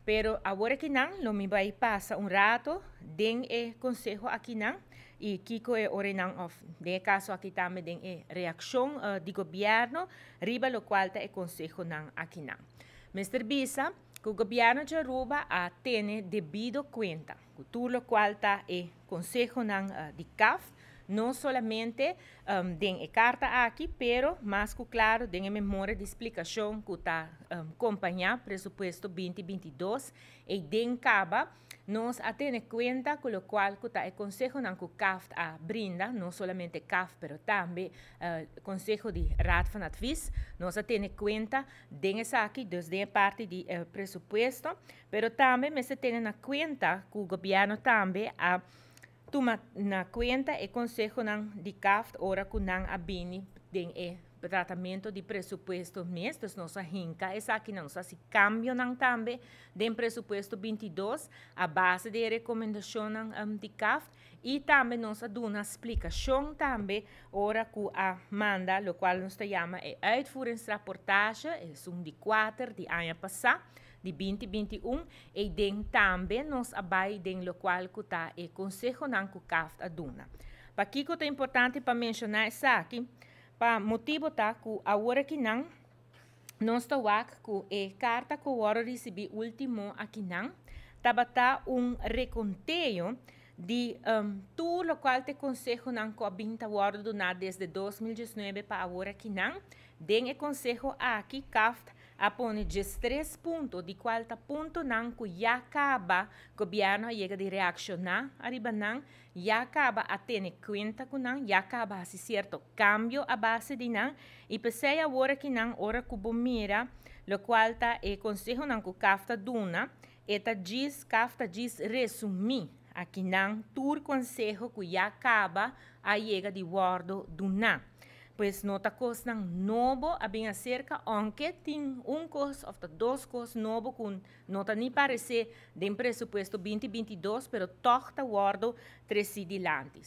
Pero agora que não, lo me vai passar rato, den consejo aqui não, e Kiko ore não, of, de caso aqui também den reação de governo, riba lo qual é consejo não aqui não. Mr. Bisa, que o governo de Aruba tem devido conta, que tudo lo qual está consejo não de CAF, não somente tem carta aqui, pero mais que claro, tem memória de explicação que está acompanhar presupuesto 2022 e tem caba nós a ter conta com o qual que está o consejo não que o CAF brinda, não somente CAF, pero também consejo de raad van advies, nós a ter conta tem essa aqui, dus tem parte de presupuesto, pero também me se tem na conta que o governo também toma na conta e consejo não de CAF ora que não abini tem tratamento de presupuesto mês, então nossa rinca essa aqui não se cambio não também de presupuesto 22 a base de recomendação de CAF e também nós dá uma explicação também ora que a manda, o qual nos chama uitvoeringsrapportage, é de 4 de ano passado de 2021 e den também nos abai den lo qual que está e consejo não que CAF aduna. Para que é importante para mencionar isso aqui, para motivo tá que agora que não nós está que a carta que o recebi último aqui não tá reconteio de tudo o qual te consejo não que a binta donado desde 2019 para agora que não den e consejo aqui CAF apone 3 pontos, de qual ponto não que já acaba o governo chega de reaccionar arriba não, já acaba a ter conta com não, já acaba a ser certo cambio a base de não, e pensei agora que não, hora que bom mira, o qual tá e consejo não que CAF duna, e CAF diz resumir aqui não, tur consejo que já acaba a chega de guardo do não. Pues nota coisa novo a bem acerca, aunque tem coisa ou dois coisas novo com nota nem parecer de presupuesto 2022, pero torta guardo 3 dilantes.